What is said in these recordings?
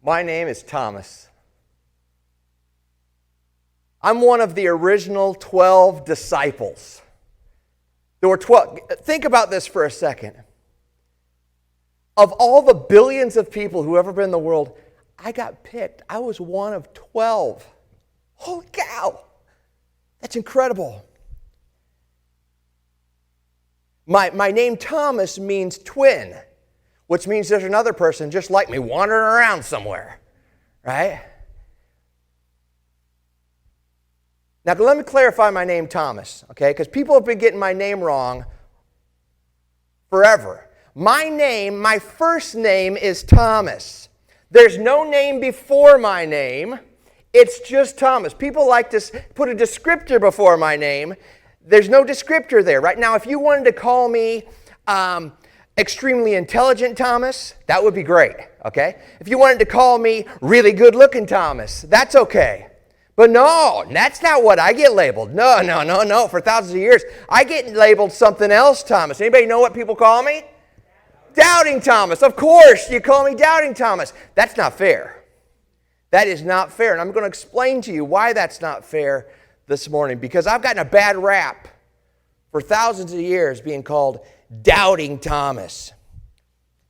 My name is Thomas. I'm one of the original 12 disciples. There were 12. Think about this for a second. Of all the billions of people who ever been in the world, I got picked. I was one of 12. Holy cow! That's incredible. My name Thomas means twin, which means there's another person just like me wandering around somewhere, right? Now, let me clarify my name Thomas, okay? Because people have been getting my name wrong forever. My first name is Thomas. There's no name before my name. It's just Thomas. People like to put a descriptor before my name. There's no descriptor there, right? Now, if you wanted to call me extremely intelligent Thomas, that would be great, okay? If you wanted to call me really good-looking Thomas, that's okay. But no, that's not what I get labeled. No. For thousands of years, I get labeled something else, Thomas. Anybody know what people call me? Doubting Thomas. Of course, you call me Doubting Thomas. That's not fair. That is not fair. And I'm going to explain to you why that's not fair this morning. Because I've gotten a bad rap for thousands of years being called Doubting Thomas.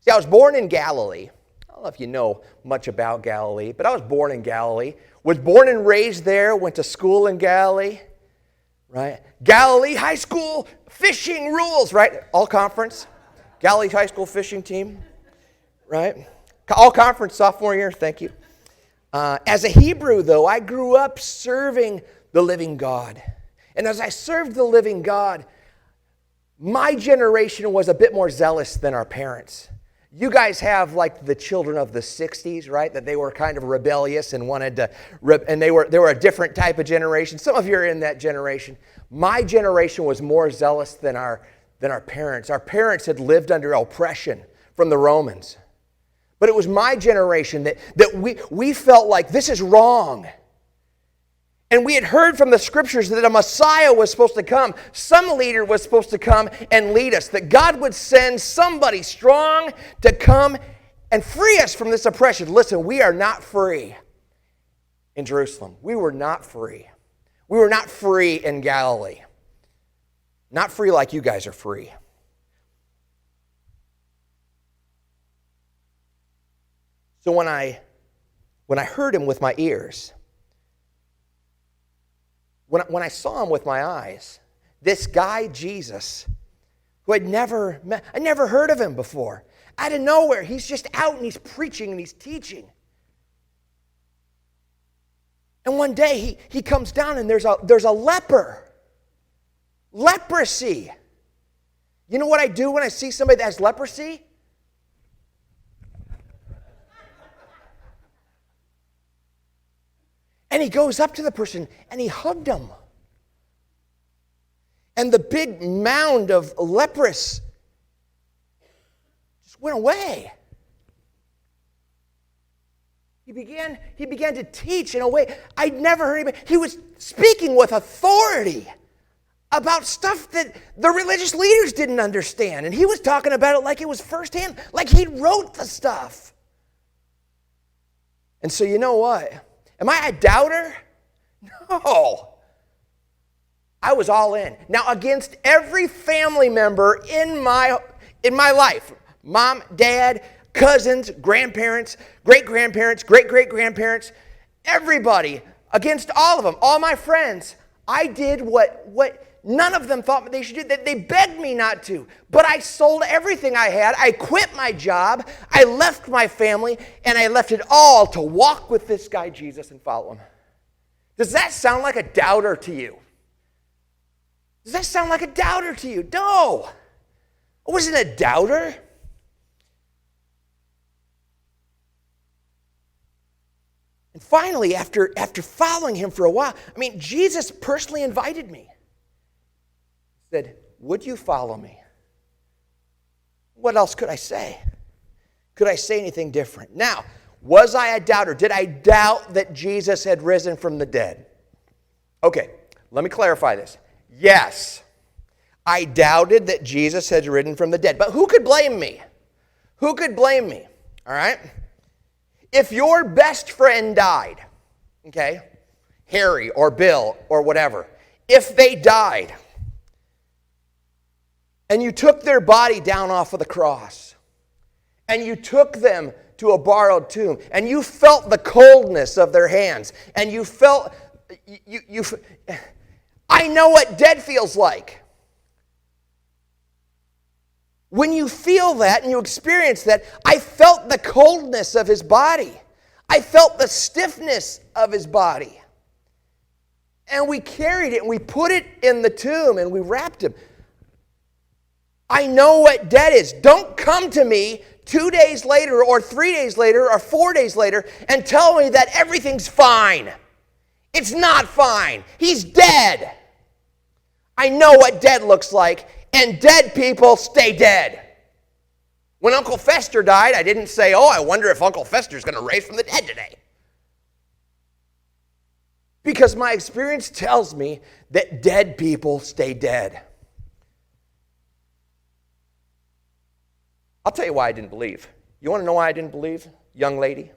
See, I was born in Galilee. I don't know if you know much about Galilee, but I was born in Galilee. Was born and raised there, went to school in Galilee, right? Galilee High School fishing rules, right? All conference. Galilee High School fishing team, right? All conference sophomore year, thank you. As a Hebrew, though, I grew up serving the living God. And as I served the living God, my generation was a bit more zealous than our parents. You guys have like the children of the 60s, right? That they were kind of rebellious and wanted to, and they were a different type of generation. Some of you are in that generation. My generation was more zealous than our parents. Our parents had lived under oppression from the Romans. But it was my generation that we felt like this is wrong. And we had heard from the scriptures that a Messiah was supposed to come. Some leader was supposed to come and lead us. That God would send somebody strong to come and free us from this oppression. Listen, we are not free in Jerusalem. We were not free. We were not free in Galilee. Not free like you guys are free. So when I heard him with my ears, when I saw him with my eyes, this guy, Jesus, who I never heard of him before, out of nowhere, he's just out and he's preaching and he's teaching. And one day he comes down and there's a leper. Leprosy. You know what I do when I see somebody that has leprosy? And he goes up to the person and he hugged him. And the big mound of leprous just went away. He began to teach in a way I'd never heard anybody. He was speaking with authority about stuff that the religious leaders didn't understand. And he was talking about it like it was firsthand, like he wrote the stuff. And so you know what? Am I a doubter? No. I was all in. Now, against every family member in my life, mom, dad, cousins, grandparents, great-grandparents, great-great-grandparents, everybody, against all of them, all my friends, I did what none of them thought they should do. They begged me not to. But I sold everything I had. I quit my job. I left my family. And I left it all to walk with this guy, Jesus, and follow him. Does that sound like a doubter to you? Does that sound like a doubter to you? No. I wasn't a doubter. And finally, after following him for a while, Jesus personally invited me. Said, would you follow me? What else could I say? Could I say anything different? Now, was I a doubter? Did I doubt that Jesus had risen from the dead? Okay, let me clarify this. Yes, I doubted that Jesus had risen from the dead. But who could blame me? Who could blame me? All right? If your best friend died, okay, Harry or Bill or whatever, if they died, and you took their body down off of the cross, and you took them to a borrowed tomb, and you felt the coldness of their hands, and you felt, I know what dead feels like. When you feel that and you experience that, I felt the coldness of his body. I felt the stiffness of his body. And we carried it and we put it in the tomb and we wrapped him. I know what dead is. Don't come to me 2 days later or 3 days later or 4 days later and tell me that everything's fine. It's not fine. He's dead. I know what dead looks like, and dead people stay dead. When Uncle Fester died, I didn't say, oh, I wonder if Uncle Fester's going to raise from the dead today. Because my experience tells me that dead people stay dead. I'll tell you why I didn't believe. You want to know why I didn't believe, young lady?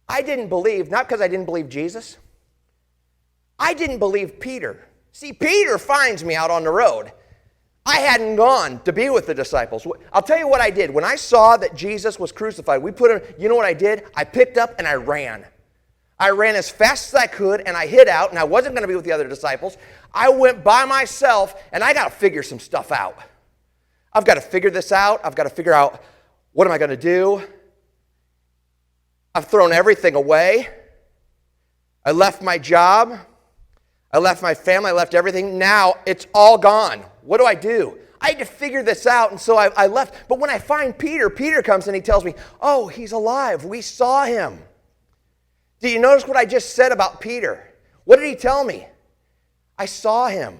I didn't believe, not because I didn't believe Jesus. I didn't believe Peter. See, Peter finds me out on the road. I hadn't gone to be with the disciples. I'll tell you what I did. When I saw that Jesus was crucified, we put him, you know what I did? I picked up and I ran. I ran as fast as I could and I hid out, and I wasn't going to be with the other disciples. I went by myself, and I got to figure some stuff out. I've got to figure this out. I've got to figure out, what am I going to do? I've thrown everything away. I left my job. I left my family. I left everything. Now it's all gone. What do? I had to figure this out, and so I left. But when I find Peter, Peter comes and he tells me, oh, he's alive. We saw him. Do you notice what I just said about Peter? What did he tell me? I saw him.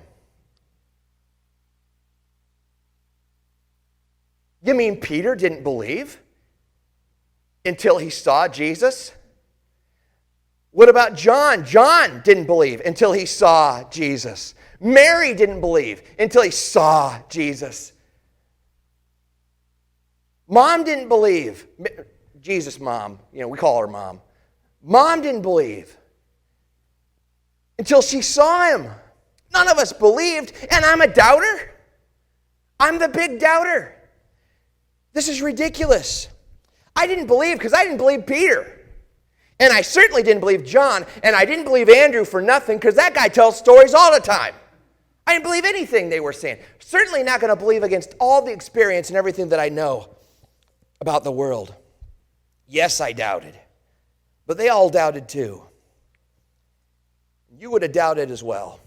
You mean Peter didn't believe until he saw Jesus? What about John? John didn't believe until he saw Jesus. Mary didn't believe until he saw Jesus. Mom didn't believe. Jesus' mom, we call her mom. Mom didn't believe until she saw him. None of us believed, and I'm a doubter. I'm the big doubter. This is ridiculous. I didn't believe because I didn't believe Peter. And I certainly didn't believe John, and I didn't believe Andrew for nothing because that guy tells stories all the time. I didn't believe anything they were saying. Certainly not going to believe against all the experience and everything that I know about the world. Yes, I doubted. But they all doubted too. You would have doubted as well.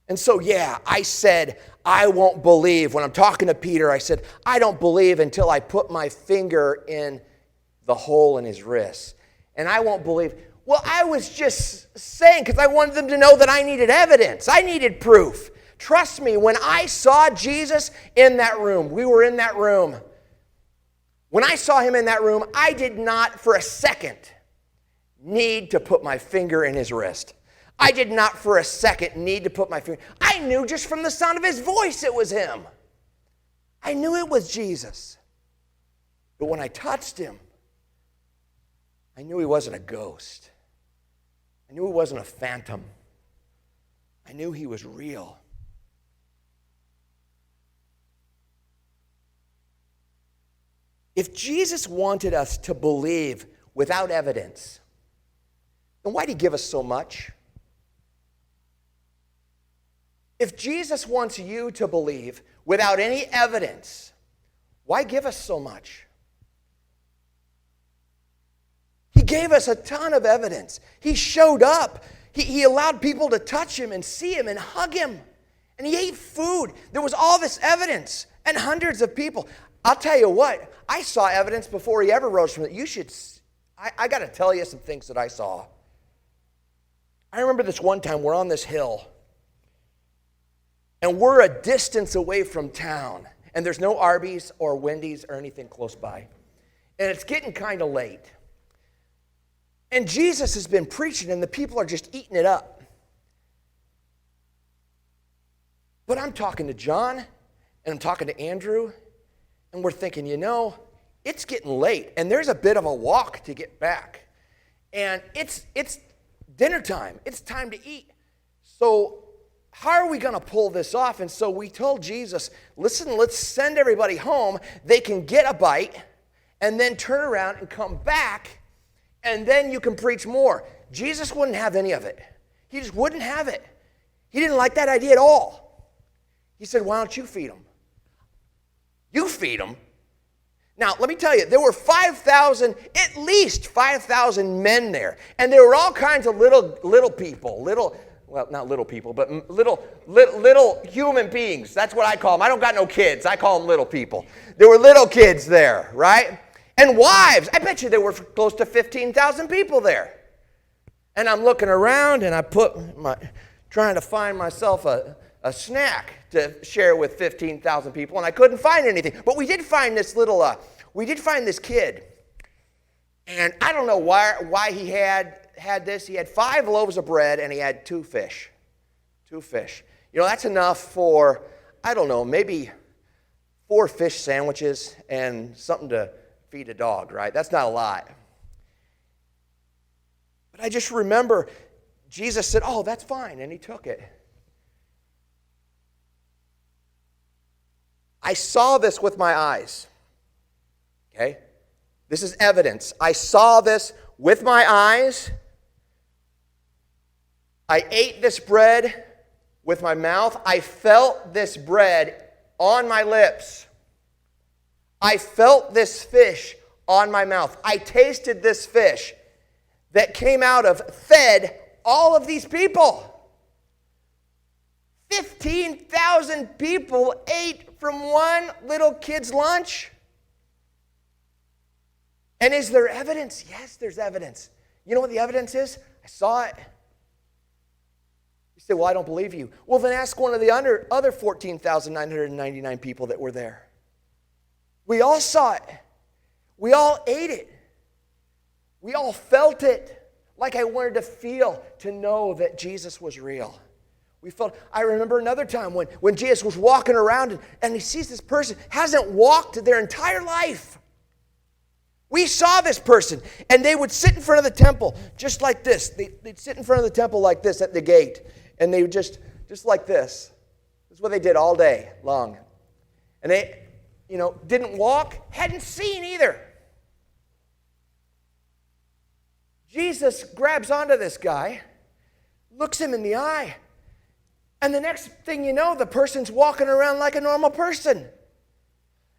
And so, I said, I won't believe. When I'm talking to Peter, I said, I don't believe until I put my finger in the hole in his wrist. And I won't believe. Well, I was just saying because I wanted them to know that I needed evidence. I needed proof. Trust me, when I saw Jesus in that room, we were in that room. When I saw him in that room, I did not for a second need to put my finger in his wrist. I did not for a second need to put my finger. I knew just from the sound of his voice it was him. I knew it was Jesus. But when I touched him, I knew he wasn't a ghost. I knew he wasn't a phantom. I knew he was real. If Jesus wanted us to believe without evidence, then why did he give us so much? If Jesus wants you to believe without any evidence, why give us so much? He gave us a ton of evidence. He showed up. He allowed people to touch him and see him and hug him. And he ate food. There was all this evidence and hundreds of people. I'll tell you what, I saw evidence before he ever rose from it. I got to tell you some things that I saw. I remember this one time we're on this hill. And we're a distance away from town. And there's no Arby's or Wendy's or anything close by. And it's getting kind of late. And Jesus has been preaching and the people are just eating it up. But I'm talking to John And I'm talking to Andrew, and we're thinking, it's getting late, and there's a bit of a walk to get back. And it's dinner time. It's time to eat. So how are we going to pull this off? And so we told Jesus, listen, let's send everybody home. They can get a bite and then turn around and come back, and then you can preach more. Jesus wouldn't have any of it. He just wouldn't have it. He didn't like that idea at all. He said, why don't you feed them? You feed them. Now, let me tell you, there were 5,000, at least 5,000 men there. And there were all kinds of little people, well, not little people, but little human beings. That's what I call them. I don't got no kids. I call them little people. There were little kids there, right? And wives. I bet you there were close to 15,000 people there. And I'm looking around, and trying to find myself a snack to share with 15,000 people, and I couldn't find anything. But we did find this kid. And I don't know why he had this. He had 5 loaves of bread, and he had 2 fish. 2 fish. That's enough for, I don't know, maybe 4 fish sandwiches and something to feed a dog, right? That's not a lot. But I just remember Jesus said, oh, that's fine, and he took it. I saw this with my eyes, okay? This is evidence. I saw this with my eyes. I ate this bread with my mouth. I felt this bread on my lips. I felt this fish on my mouth. I tasted this fish that came out of, fed all of these people. 15,000 people ate from one little kid's lunch. And is there evidence? Yes, there's evidence. You know what the evidence is? I saw it. You say, well, I don't believe you. Well, then ask one of the other 14,999 people that were there. We all saw it. We all ate it. We all felt it. Like I wanted to feel, to know that Jesus was real. I remember another time when Jesus was walking around and he sees this person, hasn't walked their entire life. We saw this person, and they would sit in front of the temple just like this. They'd sit in front of the temple like this at the gate, and they would just like this. This is what they did all day long. And they, didn't walk, hadn't seen either. Jesus grabs onto this guy, looks him in the eye, and the next thing you know, the person's walking around like a normal person.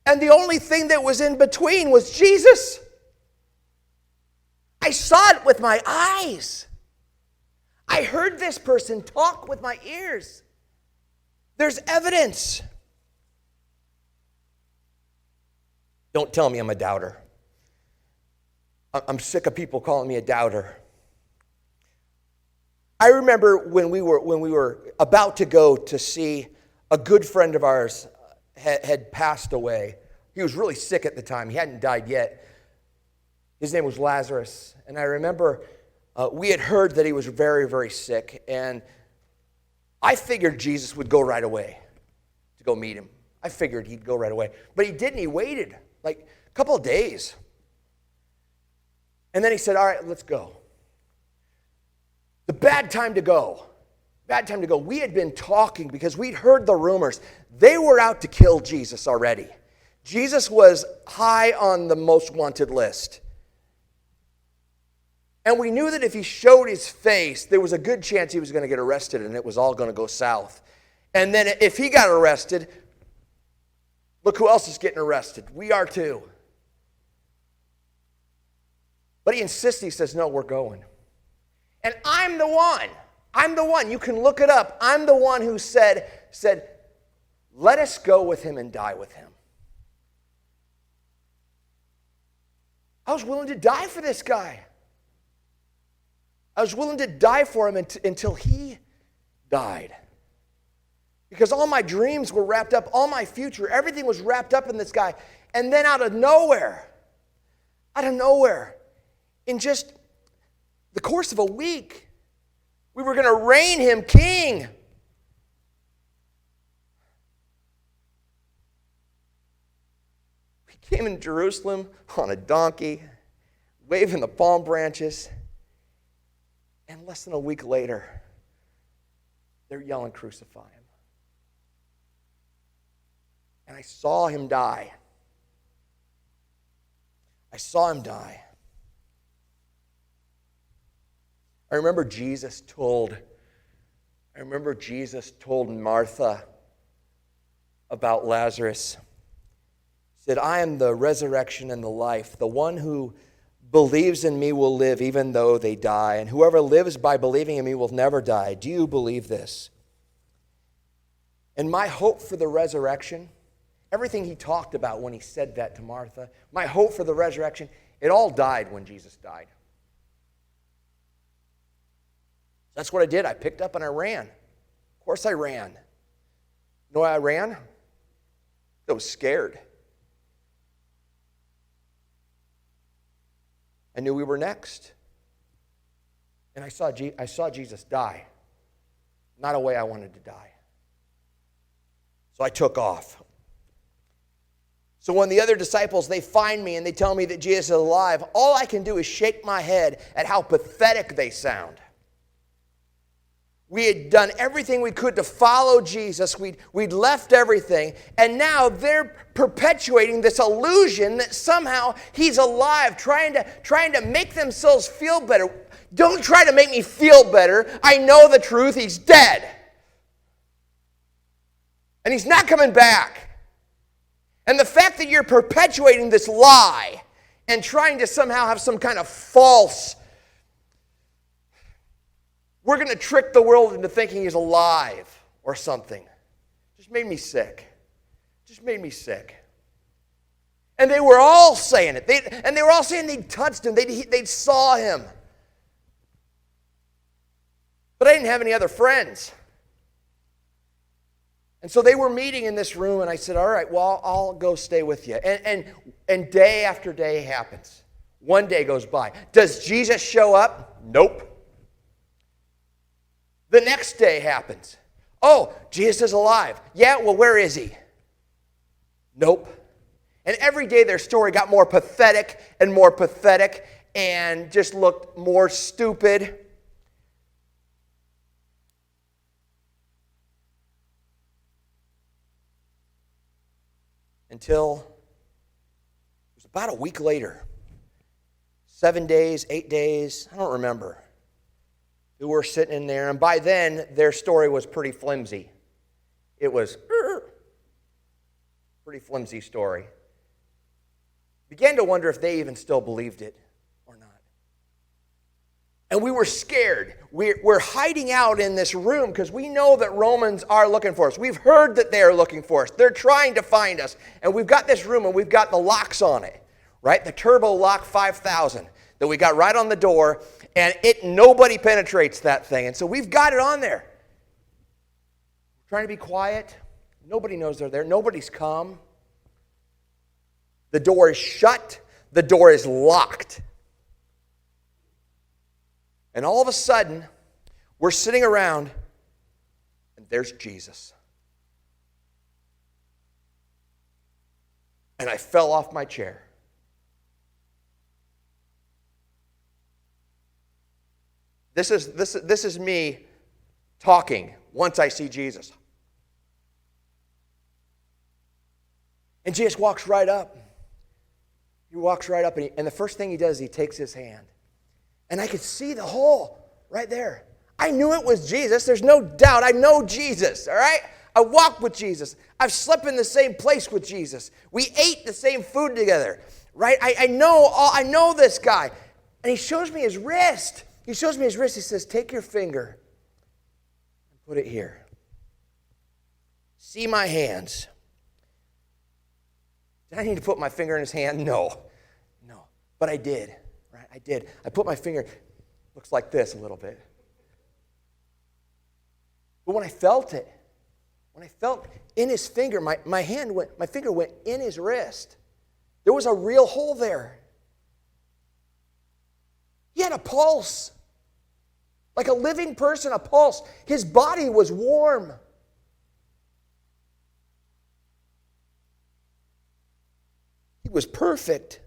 And the only thing that was in between was Jesus. I saw it with my eyes. I heard this person talk with my ears. There's evidence. Don't tell me I'm a doubter. I'm sick of people calling me a doubter. I remember when we were about to go to see a good friend of ours had passed away. He was really sick at the time. He hadn't died yet. His name was Lazarus. And I remember we had heard that he was very, very sick. And I figured Jesus would go right away to go meet him. I figured he'd go right away. But he didn't. He waited like a couple of days. And then he said, all right, let's go. The bad time to go. Bad time to go. We had been talking because we'd heard the rumors. They were out to kill Jesus already. Jesus was high on the most wanted list. And we knew that if he showed his face, there was a good chance he was going to get arrested and it was all going to go south. And then if he got arrested, look who else is getting arrested. We are too. But he insists, he says, no, we're going. And I'm the one. You can look it up. I'm the one who said, let us go with him and die with him. I was willing to die for this guy. I was willing to die for him until he died. Because all my dreams were wrapped up, all my future, everything was wrapped up in this guy. And then out of nowhere, in just the course of a week, we were going to reign him king. came in Jerusalem on a donkey, waving the palm branches, and less than a week later, they're yelling, "Crucify him." And I saw him die. I saw him die. I remember Jesus told Martha about Lazarus. He said, "I am the resurrection and the life. The one who believes in me will live even though they die. And whoever lives by believing in me will never die. Do you believe this?" And my hope for the resurrection, everything he talked about when he said that to Martha, my hope for the resurrection, it all died when Jesus died. That's what I did. I picked up and I ran. Of course I ran. You know why I ran? I was scared. I knew we were next. And I saw Jesus die. Not a way I wanted to die. So I took off. So when the other disciples, they find me and they tell me that Jesus is alive, all I can do is shake my head at how pathetic they sound. We had done everything we could to follow Jesus. We'd left everything. And now they're perpetuating this illusion that somehow he's alive, trying to make themselves feel better. Don't try to make me feel better. I know the truth. He's dead. And he's not coming back. And the fact that you're perpetuating this lie and trying to somehow have some kind of false, we're going to trick the world into thinking he's alive or something, just made me sick. Just made me sick. And they were all saying it. They were all saying they'd touched him. They'd saw him. But I didn't have any other friends. And so they were meeting in this room, and I said, all right, well, I'll go stay with you. And day after day happens. One day goes by. Does Jesus show up? Nope. The next day happens. Oh, Jesus is alive. Yeah, well, where is he? Nope. And every day their story got more pathetic and just looked more stupid. Until it was about a week later. 7 days, 8 days, I don't remember. We were sitting in there, and by then, their story was pretty flimsy. It was pretty flimsy story. Began to wonder if they even still believed it or not. And we were scared. We're hiding out in this room because we know that Romans are looking for us. We've heard that they are looking for us. They're trying to find us. And we've got this room, and we've got the locks on it, right? The Turbo Lock 5000 that we got right on the door, and nobody penetrates that thing. And so we've got it on there. We're trying to be quiet. Nobody knows they're there. Nobody's come. The door is shut. The door is locked. And all of a sudden, we're sitting around, and there's Jesus. And I fell off my chair. This is me talking once I see Jesus. And Jesus walks right up. He walks right up, and the first thing he does is he takes his hand. And I could see the hole right there. I knew it was Jesus. There's no doubt. I know Jesus, all right? I walked with Jesus. I've slept in the same place with Jesus. We ate the same food together, right? I know this guy. And he shows me his wrist. He shows me his wrist. He says, take your finger and put it here. See my hands. Did I need to put my finger in his hand? No. But I did. Right? I did. I put my finger, looks like this a little bit. But when I felt it, in his finger, my finger went in his wrist. There was a real hole there. He had a pulse. Like a living person, a pulse. His body was warm. He was perfect.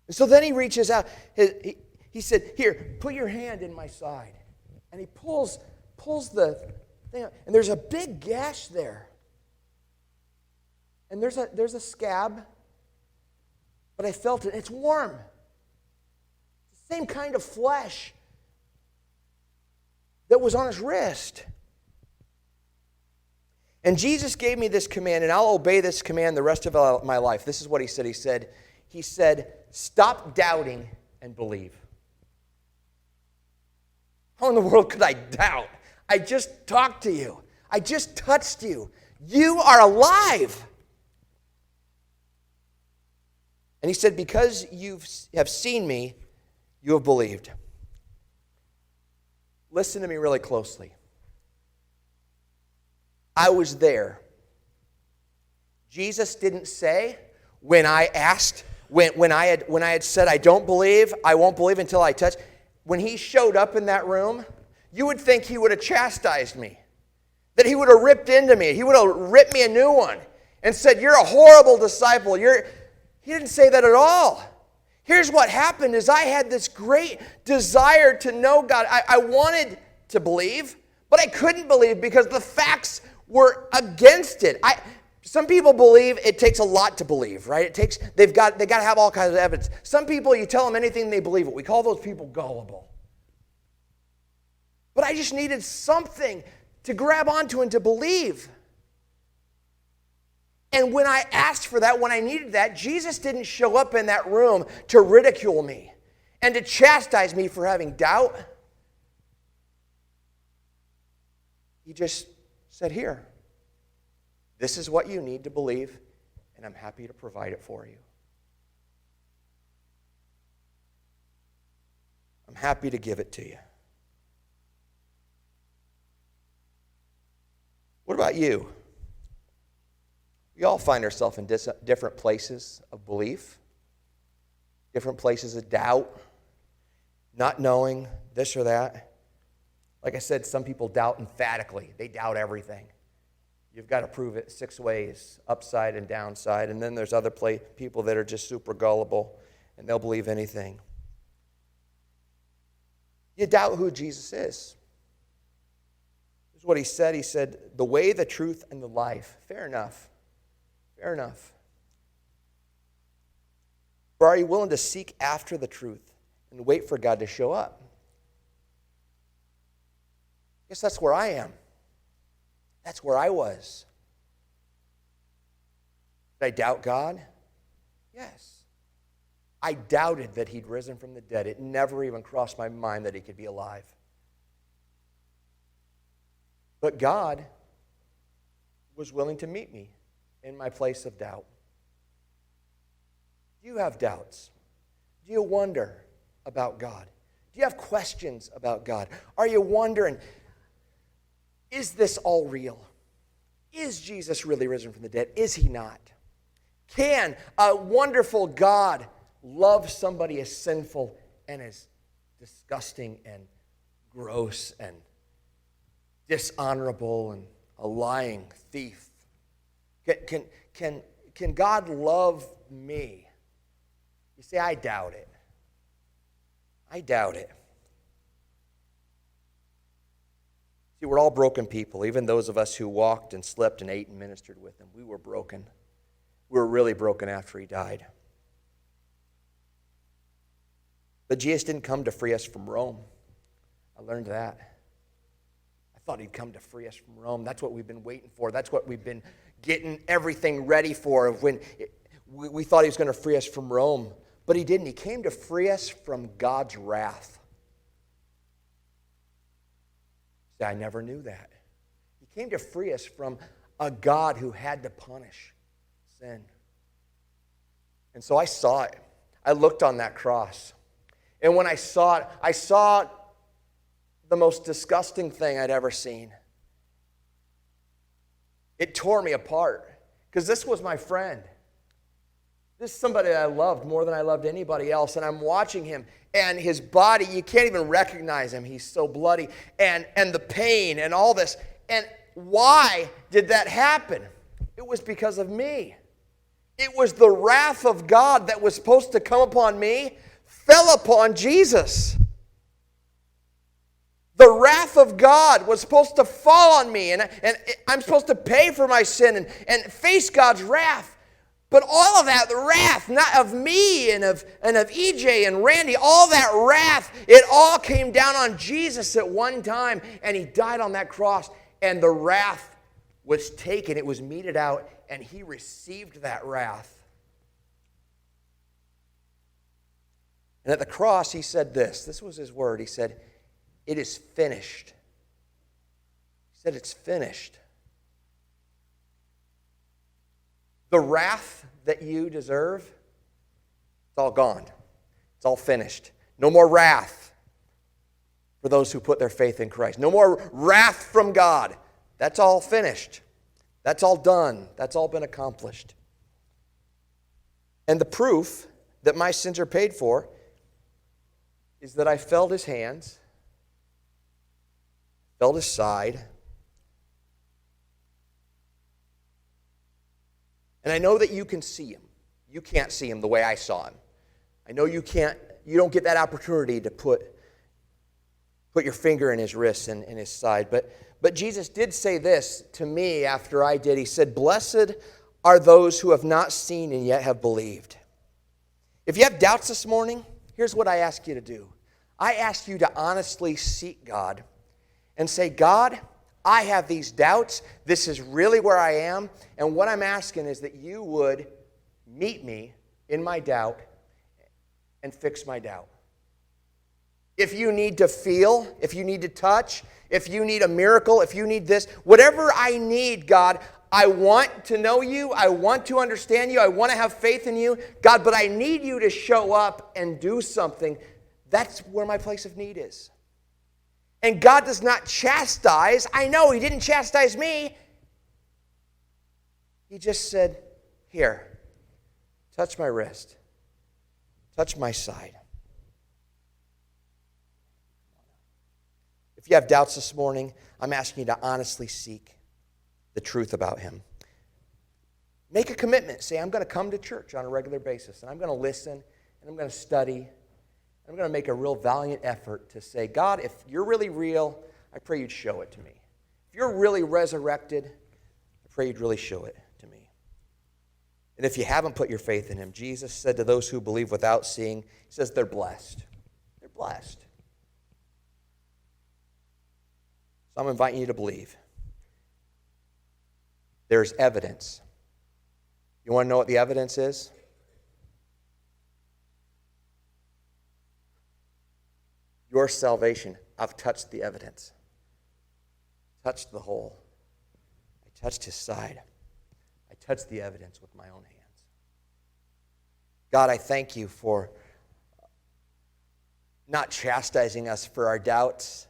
And so then he reaches out. He said, here, put your hand in my side. And he pulls the thing out. And there's a big gash there. And there's a scab. But I felt it. It's warm. It's the same kind of flesh that was on his wrist. And Jesus gave me this command, and I'll obey this command the rest of my life. This is what he said. He said, stop doubting and believe. How in the world could I doubt? I just talked to you. I just touched you. You are alive. And he said, because you have seen me, you have believed. Listen to me really closely. I was there. Jesus didn't say, when I asked, when I had said, I don't believe, I won't believe until I touch. When he showed up in that room, you would think he would have chastised me. That he would have ripped into me. He would have ripped me a new one and said, you're a horrible disciple. He didn't say that at all. Here's what happened is I had this great desire to know God. I wanted to believe, but I couldn't believe because the facts were against it. Some people believe it takes a lot to believe, right? They got to have all kinds of evidence. Some people, you tell them anything, they believe it. We call those people gullible. But I just needed something to grab onto and to believe. And when I asked for that, when I needed that, Jesus didn't show up in that room to ridicule me and to chastise me for having doubt. He just said, here, this is what you need to believe, and I'm happy to provide it for you. I'm happy to give it to you. What about you? We all find ourselves in different places of belief, different places of doubt, not knowing this or that. Like I said, some people doubt emphatically. They doubt everything. You've got to prove it 6 ways, upside and downside. And then there's other people that are just super gullible, and they'll believe anything. You doubt who Jesus is. This is what he said. He said, the way, the truth, and the life. Fair enough. Fair enough. But are you willing to seek after the truth and wait for God to show up? I guess that's where I am. That's where I was. Did I doubt God? Yes. I doubted that he'd risen from the dead. It never even crossed my mind that he could be alive. But God was willing to meet me in my place of doubt. Do you have doubts? Do you wonder about God? Do you have questions about God? Are you wondering, is this all real? Is Jesus really risen from the dead? Is he not? Can a wonderful God love somebody as sinful and as disgusting and gross and dishonorable and a lying thief? Can God love me? You say, I doubt it. I doubt it. See, we're all broken people, even those of us who walked and slept and ate and ministered with him. We were broken. We were really broken after he died. But Jesus didn't come to free us from Rome. I learned that. I thought he'd come to free us from Rome. That's what we've been waiting for. That's what we've been getting everything ready for. When we thought he was going to free us from Rome. But he didn't. He came to free us from God's wrath. See, I never knew that. He came to free us from a God who had to punish sin. And so I saw it. I looked on that cross. And when I saw it, I saw the most disgusting thing I'd ever seen. It tore me apart because this was my friend. This is somebody that I loved more than I loved anybody else. And I'm watching him, and his body, you can't even recognize him. He's so bloody. And the pain and all this. And why did that happen? It was because of me. It was the wrath of God that was supposed to come upon me, fell upon Jesus. The wrath of God was supposed to fall on me, and I'm supposed to pay for my sin and face God's wrath. But all of that, the wrath, not of me and of EJ and Randy, all that wrath, it all came down on Jesus at one time, and he died on that cross, and the wrath was taken, it was meted out, and he received that wrath. And at the cross, he said this was his word, he said, "It is finished." He said, "It's finished." The wrath that you deserve, it's all gone. It's all finished. No more wrath for those who put their faith in Christ. No more wrath from God. That's all finished. That's all done. That's all been accomplished. And the proof that my sins are paid for is that I felt his hands, felt his side, and I know that you can see him. You can't see him the way I saw him. I know you don't get that opportunity to put your finger in his wrist and in his side. But Jesus did say this to me after I did. He said, "Blessed are those who have not seen and yet have believed." If you have doubts this morning, here's what I ask you to do. I ask you to honestly seek God and say, "God, I have these doubts. This is really where I am. And what I'm asking is that you would meet me in my doubt and fix my doubt." If you need to feel, if you need to touch, if you need a miracle, if you need this, whatever I need, God, I want to know you. I want to understand you. I want to have faith in you. God, but I need you to show up and do something. That's where my place of need is. And God does not chastise. I know he didn't chastise me. He just said, "Here, touch my wrist. Touch my side." If you have doubts this morning, I'm asking you to honestly seek the truth about him. Make a commitment. Say, "I'm going to come to church on a regular basis, and I'm going to listen, and I'm going to study. I'm going to make a real valiant effort to say, God, if you're really real, I pray you'd show it to me. If you're really resurrected, I pray you'd really show it to me." And if you haven't put your faith in him, Jesus said to those who believe without seeing, he says they're blessed. They're blessed. So I'm inviting you to believe. There's evidence. You want to know what the evidence is? Your salvation. I've touched the evidence. Touched the hole. I touched his side. I touched the evidence with my own hands. God, I thank you for not chastising us for our doubts,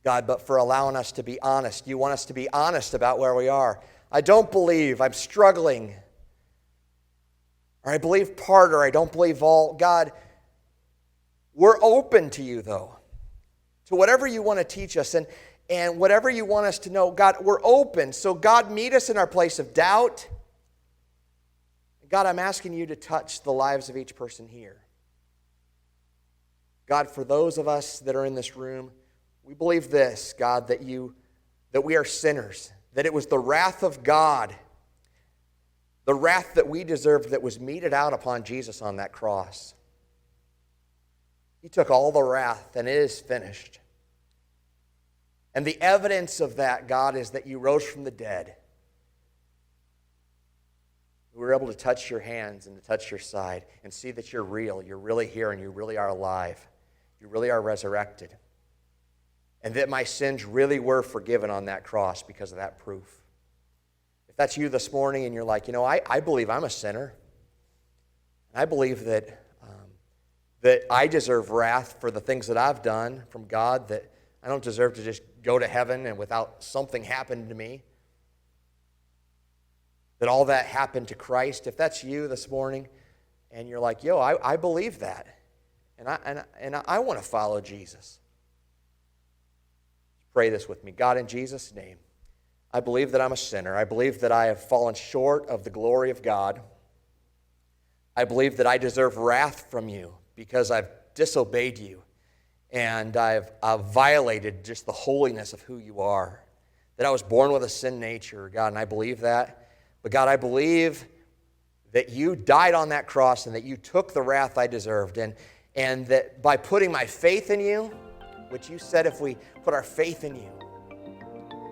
God, but for allowing us to be honest. You want us to be honest about where we are. I don't believe. I'm struggling. Or I believe part, or I don't believe all. God, we're open to you, though, to whatever you want to teach us and whatever you want us to know. God, we're open. So, God, meet us in our place of doubt. God, I'm asking you to touch the lives of each person here. God, for those of us that are in this room, we believe this, God, that we are sinners, that it was the wrath of God, the wrath that we deserved that was meted out upon Jesus on that cross. He took all the wrath, and it is finished. And the evidence of that, God, is that you rose from the dead. We were able to touch your hands and to touch your side and see that you're real, you're really here, and you really are alive. You really are resurrected. And that my sins really were forgiven on that cross because of that proof. If that's you this morning and you're like, I believe I'm a sinner. I believe that I deserve wrath for the things that I've done from God, that I don't deserve to just go to heaven and without something happening to me. That all that happened to Christ. If that's you this morning and you're like, I believe that. And I want to follow Jesus. Pray this with me. God, in Jesus' name, I believe that I'm a sinner. I believe that I have fallen short of the glory of God. I believe that I deserve wrath from you because I've disobeyed you and I've violated just the holiness of who you are. That I was born with a sin nature, God, and I believe that. But God, I believe that you died on that cross and that you took the wrath I deserved. And that by putting my faith in you, which you said if we put our faith in you,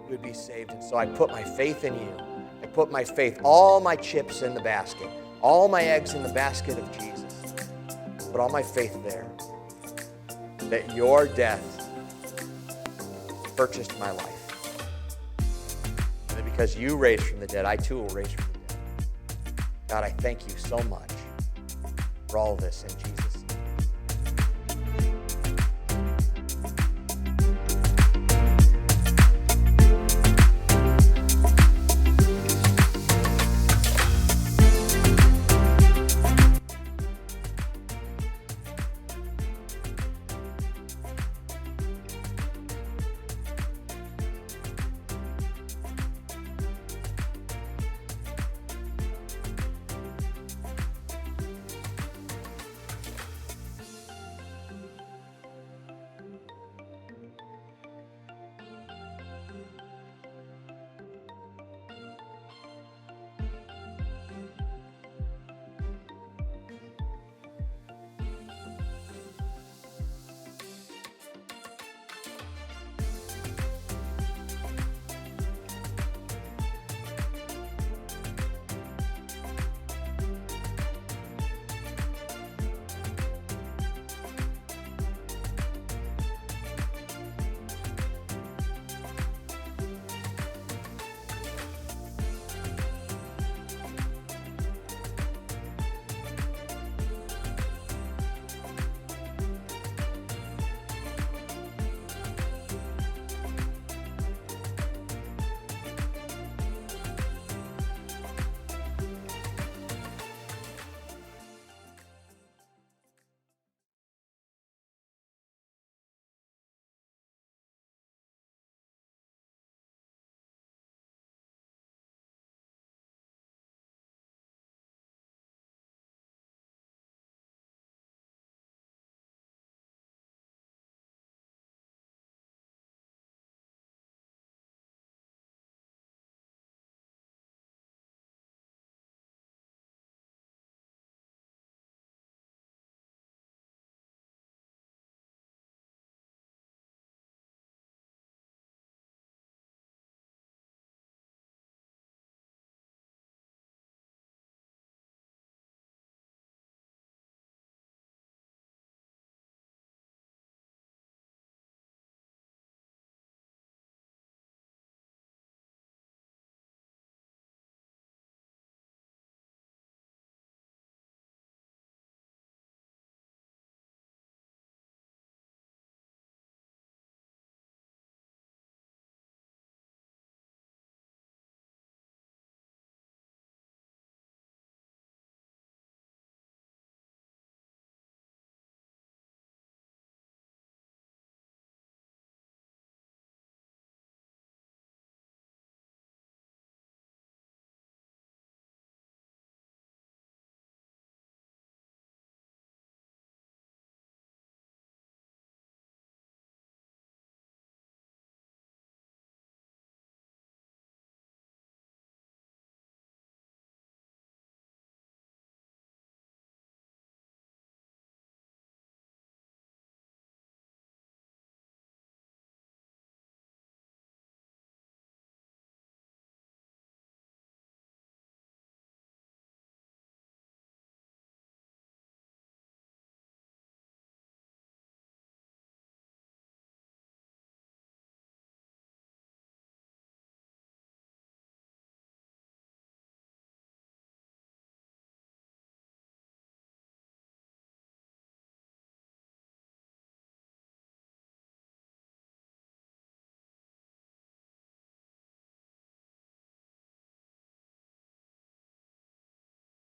we would be saved. And so I put my faith in you. I put my faith, all my chips in the basket, all my eggs in the basket of Jesus. Put all my faith there. That your death purchased my life. And that because you raised from the dead, I too will raise from the dead. God, I thank you so much for all of this in Jesus' name.